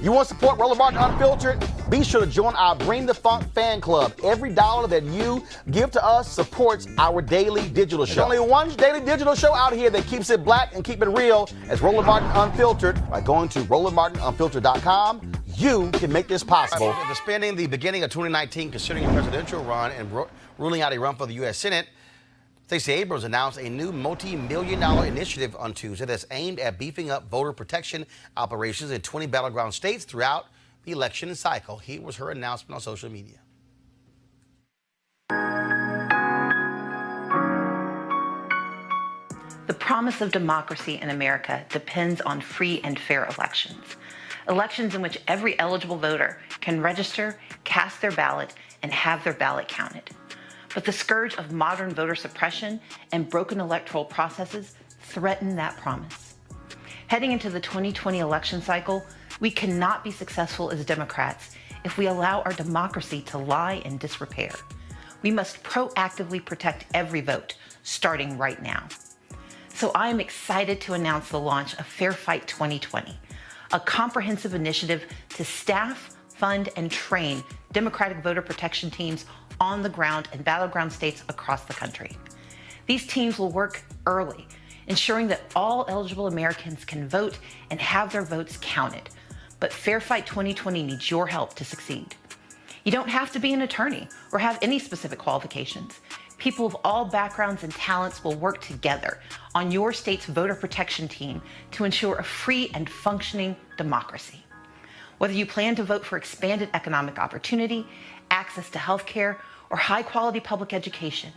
You want to support Roland Martin Unfiltered? Be sure to join our Bring the Funk fan club. Every dollar that you give to us supports our daily digital show. There's only one daily digital show out here that keeps it black and keep it real as Roland Martin Unfiltered. By going to RolandMartinUnfiltered.com, you can make this possible. After spending the beginning of 2019 considering a presidential run and ruling out a run for the U.S. Senate, Stacey Abrams announced a new multi-million-dollar initiative on Tuesday that's aimed at beefing up voter protection operations in 20 battleground states throughout the election cycle. Here was her announcement on social media. The promise of democracy in America depends on free and fair elections. Elections in which every eligible voter can register, cast their ballot, and have their ballot counted. But the scourge of modern voter suppression and broken electoral processes threaten that promise. Heading into the 2020 election cycle, we cannot be successful as Democrats if we allow our democracy to lie in disrepair. We must proactively protect every vote, starting right now. So I am excited to announce the launch of FairFight 2020, a comprehensive initiative to staff, fund, and train Democratic voter protection teams on the ground in battleground states across the country. These teams will work early, ensuring that all eligible Americans can vote and have their votes counted. But FairFight 2020 needs your help to succeed. You don't have to be an attorney or have any specific qualifications. People of all backgrounds and talents will work together on your state's voter protection team to ensure a free and functioning democracy. Whether you plan to vote for expanded economic opportunity, access to health care, or high-quality public education,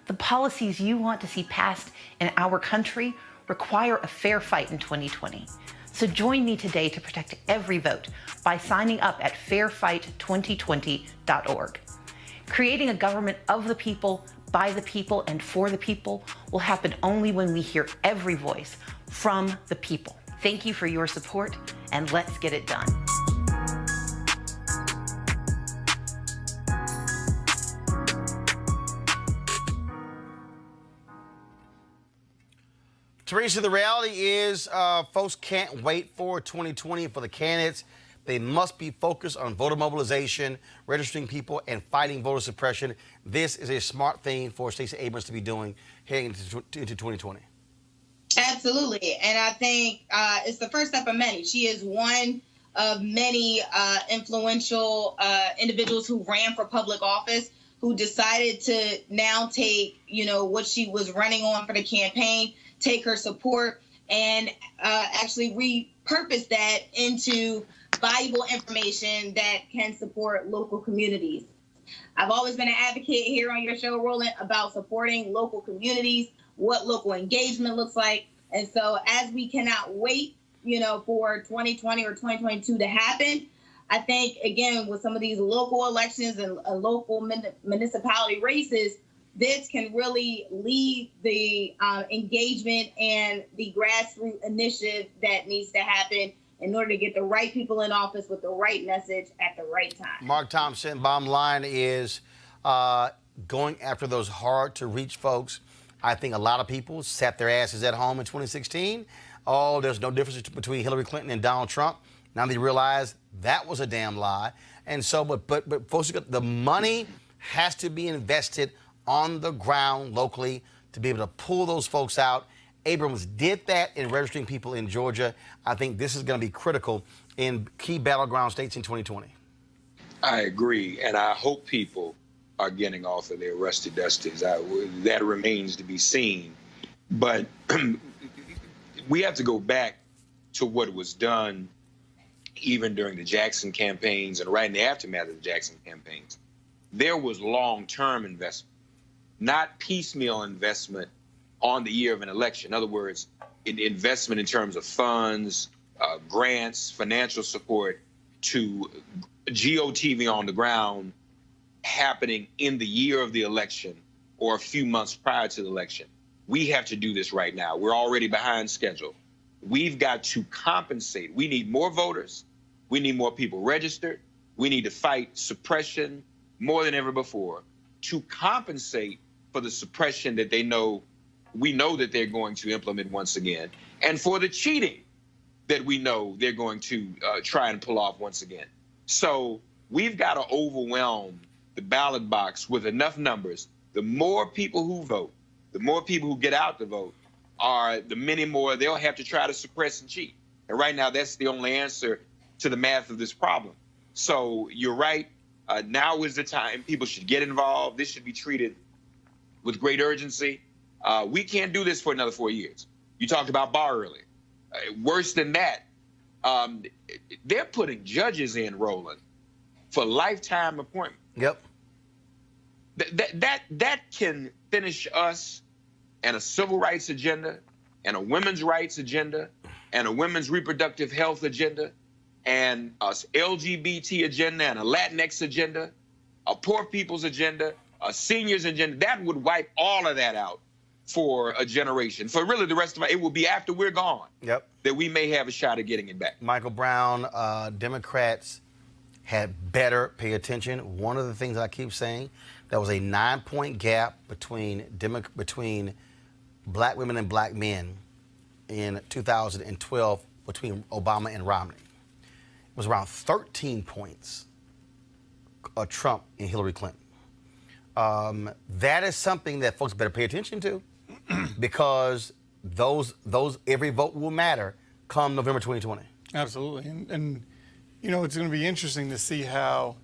the policies you want to see passed in our country require a fair fight in 2020. So join me today to protect every vote by signing up at fairfight2020.org. Creating a government of the people, by the people, and for the people will happen only when we hear every voice from the people. Thank you for your support, and let's get it done. Teresa, the reality is folks can't wait for 2020 for the candidates. They must be focused on voter mobilization, registering people, and fighting voter suppression. This is a smart thing for Stacey Abrams to be doing heading into 2020. Absolutely. And I think it's the first step of many. She is one of many influential individuals who ran for public office, who decided to now take, what she was running on for the campaign, take her support, and actually repurpose that into valuable information that can support local communities. I've always been an advocate here on your show, Roland, about supporting local communities, what local engagement looks like. And so as we cannot wait, for 2020 or 2022 to happen, I think, again, with some of these local elections and local municipality races, this can really lead the engagement and the grassroots initiative that needs to happen in order to get the right people in office with the right message at the right time. Mark Thompson, bottom line is going after those hard-to-reach folks. I think a lot of people sat their asses at home in 2016. Oh, there's no difference between Hillary Clinton and Donald Trump. Now they realize that was a damn lie. And so, but folks, the money has to be invested on the ground locally to be able to pull those folks out. Abrams did that in registering people in Georgia. I think this is going to be critical in key battleground states in 2020. I agree, and I hope people are getting off of their rusty dusties. That remains to be seen. But we have to go back to what was done even during the Jackson campaigns and right in the aftermath of the Jackson campaigns. There was long-term investment, not piecemeal investment on the year of an election. In other words, investment in terms of funds, grants, financial support to GOTV on the ground happening in the year of the election or a few months prior to the election. We have to do this right now. We're already behind schedule. We've got to compensate. We need more voters. We need more people registered. We need to fight suppression more than ever before to compensate for the suppression that we know that they're going to implement once again, and for the cheating that we know they're going to try and pull off once again. So we've got to overwhelm the ballot box with enough numbers. The more people who vote, the more people who get out to vote, the many more they'll have to try to suppress and cheat. And right now, that's the only answer to the math of this problem. So you're right. Now is the time. People should get involved. This should be treated with great urgency. We can't do this for another 4 years. You talked about Barr earlier. Worse than that, they're putting judges in, Roland, for lifetime appointment. Yep. That can finish us and a civil rights agenda and a women's rights agenda and a women's reproductive health agenda and a LGBT agenda and a Latinx agenda, a poor people's agenda, a seniors agenda. That would wipe all of that out for a generation. For really the rest of it will be after we're gone. Yep. That we may have a shot at getting it back. Michael Brown, Democrats had better pay attention. One of the things I keep saying, there was a 9-point gap between black women and black men in 2012 between Obama and Romney. It was around 13 points of Trump and Hillary Clinton. That is something that folks better pay attention to because those every vote will matter come November 2020. Absolutely. And you know, it's going to be interesting to see how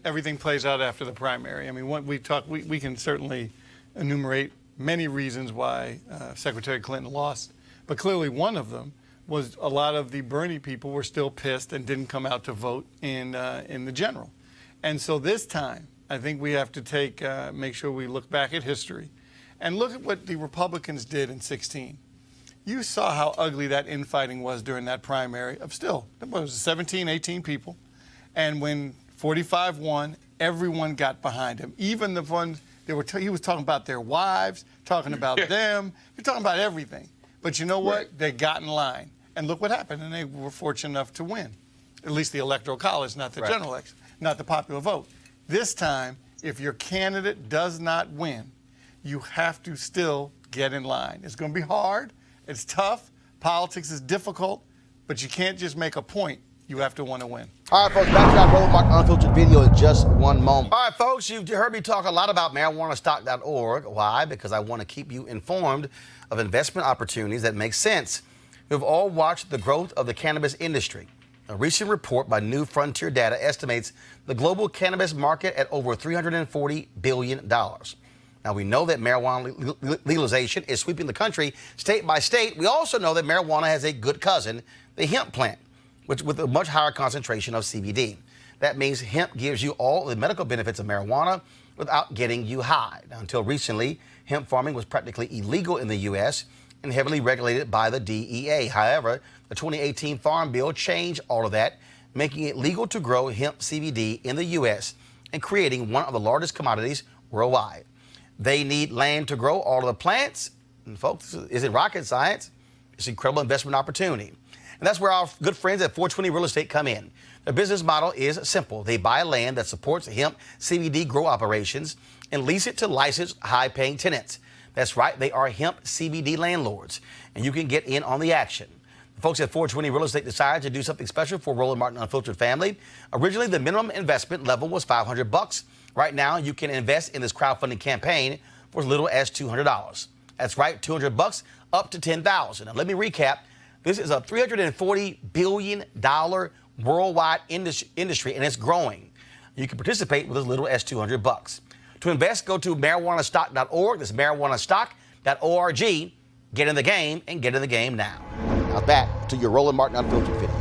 everything plays out after the primary. I mean, we can certainly enumerate many reasons why Secretary Clinton lost, but clearly one of them was a lot of the Bernie people were still pissed and didn't come out to vote in the general. And so this time, I think we have to make sure we look back at history and look at what the Republicans did in 2016. You saw how ugly that infighting was during that primary of still, what was it, 17, 18 people. And when 45 won, everyone got behind him. Even the ones he was talking about their wives, talking about them, he's talking about everything. But you know what? Right. They got in line. And look what happened. And they were fortunate enough to win. At least the Electoral College, not the general election, not the popular vote. This time, if your candidate does not win, you have to still get in line. It's going to be hard. It's tough. Politics is difficult. But you can't just make a point. You have to want to win. All right, folks, back to our Roland Martin Unfiltered video in just one moment. All right, folks, you've heard me talk a lot about marijuanastock.org. Why? Because I want to keep you informed of investment opportunities that make sense. We've all watched the growth of the cannabis industry. A recent report by New Frontier Data estimates the global cannabis market at over $340 billion. Now, we know that marijuana legalization is sweeping the country state by state. We also know that marijuana has a good cousin, the hemp plant, which with a much higher concentration of CBD. That means hemp gives you all the medical benefits of marijuana without getting you high. Now, until recently, hemp farming was practically illegal in the U.S. and heavily regulated by the DEA. However, the 2018 Farm Bill changed all of that, making it legal to grow hemp CBD in the U.S. and creating one of the largest commodities worldwide. They need land to grow all of the plants. And folks, is it rocket science? It's an incredible investment opportunity. And that's where our good friends at 420 Real Estate come in. Their business model is simple. They buy land that supports hemp CBD grow operations and lease it to licensed high-paying tenants. That's right, they are hemp CBD landlords, and you can get in on the action. The folks at 420 Real Estate decided to do something special for Roland Martin Unfiltered family. Originally, the minimum investment level was $500. Right now, you can invest in this crowdfunding campaign for as little as $200. That's right, $200 up to $10,000. Now, let me recap. This is a $340 billion worldwide industry, and it's growing. You can participate with as little as $200. To invest, go to marijuanastock.org. That's marijuanastock.org. Get in the game and get in the game now. Now back to your Roland Martin Unfiltered video.